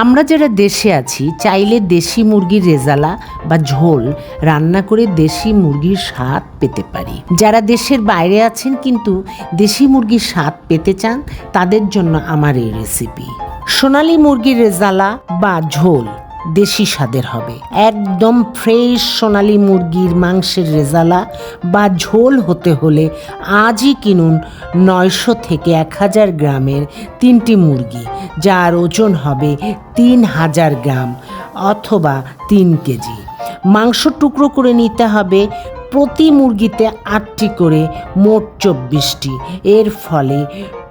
আমরা যারা দেশে আছি চাইলে দেশি মুরগির রেজালা বা ঝোল রান্না করে দেশি মুরগির স্বাদ পেতে পারি। যারা দেশের বাইরে আছেন কিন্তু দেশি মুরগির স্বাদ পেতে চান তাদের জন্য আমার এই রেসিপি। সোনালী মুরগির রেজালা বা ঝোল দেশি স্বাদের হবে। একদম ফ্রেশ সোনালী মুরগির মাংসের রেজালা বা ঝোল হতে হলে আজই কিনুন 900 থেকে 1000 গ্রামের 3টি মুরগি, যার ওজন হবে 3000 গ্রাম অথবা 3 কেজি। মাংস টুকরো করে নিতে হবে প্রতি মুরগিতে 8টি করে, মোট 24টি। এর ফলে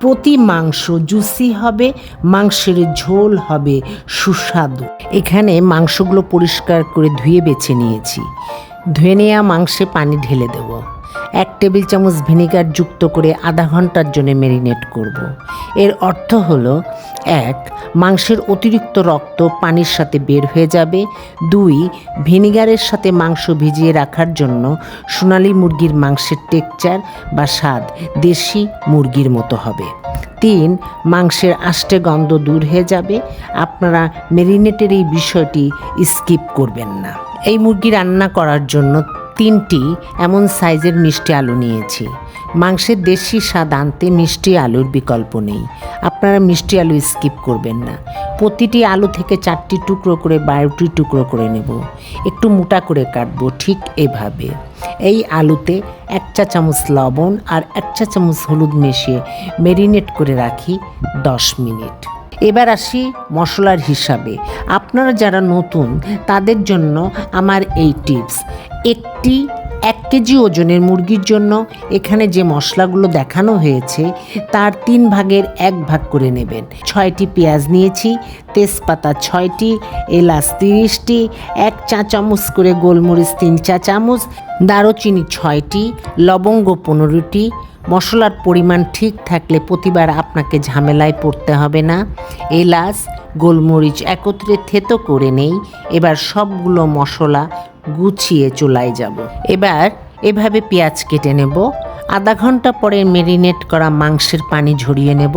প্রতি মাংস জুসি হবে, মাংসের ঝোল হবে সুস্বাদু। এখানে মাংসগুলো পরিষ্কার করে ধুয়ে বেছে নিয়েছি। ধুয়ে নেওয়া মাংসে পানি ঢেলে দেব। 1 টেবিল চামচ ভিনেগার যুক্ত করে আধা ঘন্টার জন্য ম্যারিনেট করব। এর অর্থ হলো 1. মাংসের অতিরিক্ত রক্ত পানির সাথে বের হয়ে যাবে। 2. ভিনেগারের সাথে মাংস ভিজিয়ে রাখার জন্য সোনালী মুরগির মাংসের টেক্সচার বা স্বাদ দেশি মুরগির মতো হবে। 3. মাংসের আষ্টে গন্ধ দূর হয়ে যাবে। আপনারা ম্যারিনেটের এই বিষয়টি স্কিপ করবেন না। এই মুরগি রান্না করার জন্য 3টি এমন সাইজের মিষ্টি আলু নিয়েছি। মাংসের দেশি স্বাদ আনতে মিষ্টি আলুর বিকল্প নেই, আপনারা মিষ্টি আলু স্কিপ করবেন না। প্রতিটি আলু থেকে 4টি টুকরো করে 12টি টুকরো করে নেব। একটু মোটা করে কাটবো, ঠিক এভাবে। এই আলুতে 1 চা চামচ লবণ আর 1 চা চামচ হলুদ মিশিয়ে ম্যারিনেট করে রাখি 10 মিনিট। এবার আসি মশলার হিসাবে। আপনারা যারা নতুন তাদের জন্য আমার এই টিপস। 1 কেজি ওজনের মুরগির জন্য এখানে যে মশলাগুলো দেখানো হয়েছে তার 3 ভাগের 1 ভাগ করে নেবেন। 6টি পেঁয়াজ নিয়েছি, তেজপাতা 6টি, এলাচ 30টি, 1 চা চামচ করে গোলমরিচ 3 চা চামচ, দারুচিনি 6টি, লবঙ্গ 15টি। মশলার পরিমাণ ঠিক থাকলে প্রতিবার আপনাকে ঝামেলায় পড়তে হবে না। এলাচ গোলমরিচ একত্রে থেতো করে নেই। এবার সবগুলো মশলা গুছিয়ে চুলায় যাব। এবার এভাবে পেঁয়াজ কেটে নেব। আধা ঘন্টা পরে ম্যারিনেট করা মাংসের পানি ঝরিয়ে নেব।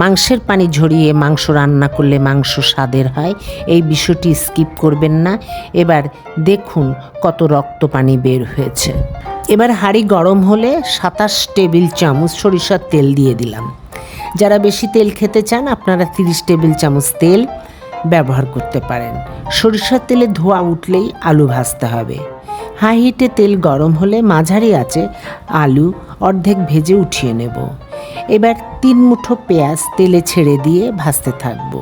মাংসের পানি ঝরিয়ে মাংস রান্না করলে মাংস স্বাদের হয়, এই বিষয়টি স্কিপ করবেন না। এবার দেখুন কত রক্ত পানি বের হয়েছে। এবার হাঁড়ি গরম হলে 27 টেবিল চামচ সরিষার তেল দিয়ে দিলাম। যারা বেশি তেল খেতে চান আপনারা 30 টেবিল চামচ তেল ব্যবহার করতে পারেন। সরিষার তেলে ধোঁয়া উঠলেই আলু ভাজতে হবে। হাই হিটে তেল গরম হলে মাঝারি আঁচে আলু অর্ধেক ভেজে উঠিয়ে নেব। এবার 3 মুঠো পেঁয়াজ তেলে ছেড়ে দিয়ে ভাজতে থাকব।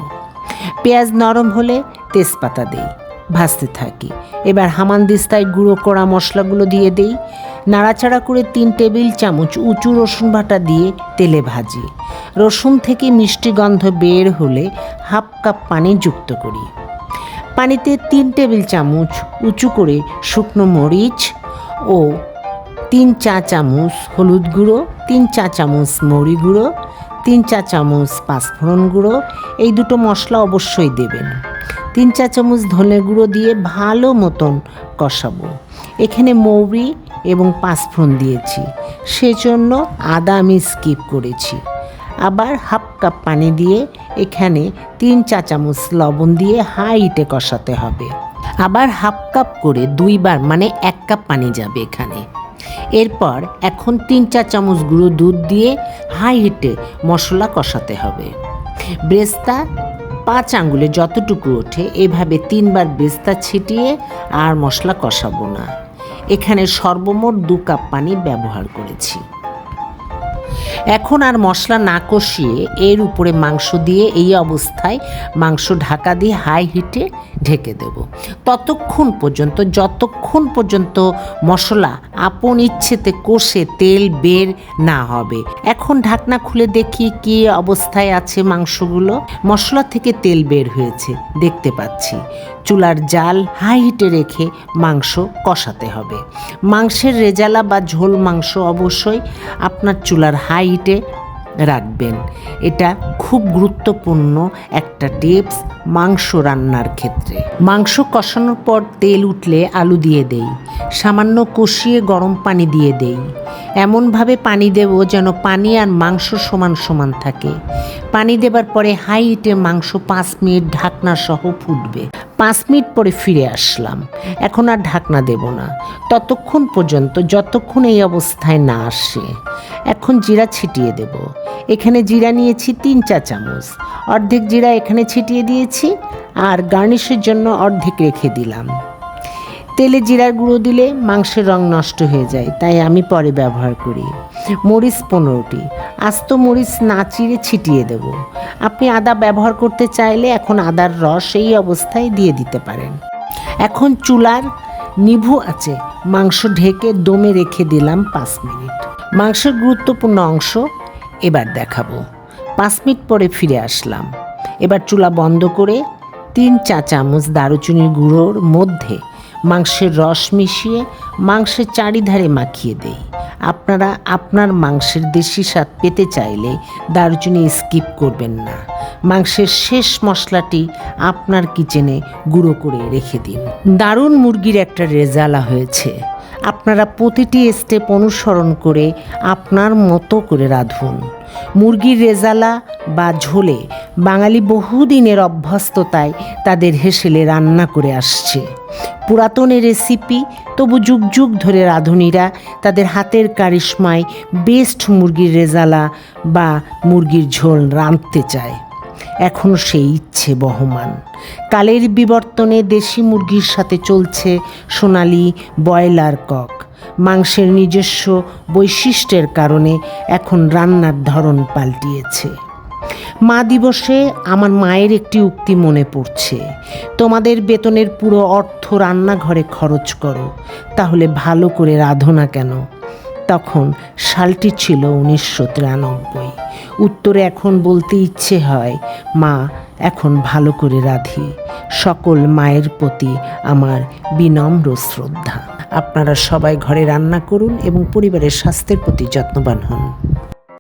পেঁয়াজ নরম হলে তেজপাতা দেই, ভাজতে থাকি। এবার হামানদিস্তায় গুঁড়ো করা মশলাগুলো দিয়ে দেই। নাড়াচাড়া করে 3 টেবিল চামচ উঁচু রসুন বাটা দিয়ে তেলে ভাজি। রসুন থেকে মিষ্টি গন্ধ বের হলে 1/2 কাপ পানি যুক্ত করি। পানিতে 3 টেবিল চামচ উঁচু করে শুকনো মরিচ ও 3 চা চামচ হলুদ গুঁড়ো, 3 চা চামচ মৌরি গুঁড়ো, 3 চা চামচ পাঁচফোড়ন গুঁড়ো, এই দুটো মশলা অবশ্যই দেবেন। 3 চা চামচ ধনে গুঁড়ো দিয়ে ভালো মতন কষাবো। এখানে মৌরি এবং পাঁচফোড়ন দিয়েছি, সেজন্য আদা আমি স্কিপ করেছি। আবার 1/2 কাপ পানি দিয়ে এখানে 3 চা চামচ লবণ দিয়ে হাই হিটে কষাতে হবে। আবার 1/2 কাপ করে 2 বার, মানে 1 কাপ পানি যাবে এখানে। এরপর এখন 3 চা চামচ গুঁড়ো দুধ দিয়ে হাই হিটে মশলা কষাতে হবে। বেরেস্তা 5 আঙ্গুলে যতটুকু ওঠে এভাবে 3 বার বেরেস্তা ছিটিয়ে আর মশলা কষাবো না। এখানে সর্বমোট 2 কাপ পানি ব্যবহার করেছি। এখন আর মশলা না কষিয়ে এর উপরে মাংস দিয়ে এই অবস্থায় মাংস ঢাকা দিয়ে হাই হিটে ঢেকে দেব যতক্ষণ পর্যন্ত মশলা আপন ইচ্ছেতে কষে তেল বের না হবে। এখন ঢাকনা খুলে দেখি কি অবস্থায় আছে মাংসগুলো। মশলা থেকে তেল বের হয়েছে দেখতে পাচ্ছি। চুলার জাল হাই হিটে রেখে মাংস কষাতে হবে। মাংসের রেজালা বা ঝোল মাংস অবশ্যই আপনার চুলার হাই হিটে রাখবেন। এটা খুব গুরুত্বপূর্ণ একটা টিপস মাংস রান্নার ক্ষেত্রে। মাংস কষানোর পর তেল উঠলে আলু দিয়ে দেই, সামান্য কষিয়ে গরম পানি দিয়ে দেই। এমনভাবে পানি দেব যেন পানি আর মাংস সমান সমান থাকে। পানি দেবার পরে হাই হিটে মাংস 5 মিনিট ঢাকনা সহ ফুটবে। 5 মিনিট পরে ফিরে আসলাম। এখন আর ঢাকনা দেব না ততক্ষণ পর্যন্ত যতক্ষণ এই অবস্থায় না আসে। এখন জিরা ছিটিয়ে দেব। এখানে জিরা নিয়েছি 3 চা চামচ। অর্ধেক জিরা এখানে ছিটিয়ে দিয়েছি আর গার্নিশের জন্য অর্ধেক রেখে দিলাম। তেলে জিরার গুঁড়ো দিলে মাংসের রং নষ্ট হয়ে যায়, তাই আমি পরে ব্যবহার করি। মরিচ 15টি, আস্ত মরিচ না চিড়ে ছিটিয়ে দেব। আপনি আদা ব্যবহার করতে চাইলে এখন আদার রস এই অবস্থায় দিয়ে দিতে পারেন। এখন চুলার নিভু আছে মাংস ঢেকে দমে রেখে দিলাম 5 মিনিট। মাংসের গুরুত্বপূর্ণ অংশ এবার দেখাবো। 5 মিনিট পরে ফিরে আসলাম। এবার চুলা বন্ধ করে 3 চা চামচ দারুচিনির গুঁড়োর মধ্যে মাংসের রস মিশিয়ে মাংসের চারিধারে মাখিয়ে দেই। আপনারা আপনার মাংসের দেশি স্বাদ পেতে চাইলে দারুচিনি স্কিপ করবেন না। মাংসের শেষ মশলাটি আপনার কিচেনে গুঁড়ো করে রেখে দিন। দারুণ মুরগির একটা রেজালা হয়েছে। আপনারা প্রতিটি স্টেপ অনুসরণ করে আপনার মতো করে রাঁধুন। মুরগির রেজালা বা ঝোলে বাঙালি বহুদিনের অভ্যস্ততায় তাদের হেসেলে রান্না করে আসছে। পুরাতন রেসিপি, তবু যুগ যুগ ধরে রাঁধুনিরা তাদের হাতের কারিশমায় বেস্ট মুরগির রেজালা বা মুরগির ঝোল রাঁধতে চায়। এখন সেই ইচ্ছে বহমান। কালের বিবর্তনে দেশি মুরগির সাথে চলছে সোনালি ব্রয়লার কক। মাংসের নিজস্ব বৈশিষ্ট্যের কারণে এখন রান্নার ধরন পাল্টিয়েছে। মা দিবসে আমার মায়ের একটি উক্তি মনে পড়ছে, তোমাদের বেতনের পুরো অর্থ রান্নাঘরে খরচ করো, তাহলে ভালো করে রাঁধো না কেন? তখন সালটি ছিল 1993। উত্তরে এখন বলতে ইচ্ছে হয়, মা এখন ভালো করে রাঁধি। সকল মায়ের প্রতি আমার বিনম্র শ্রদ্ধা। আপনারা সবাই ঘরে রান্না করুন এবং পরিবারের স্বাস্থ্যের প্রতি যত্নবান হন।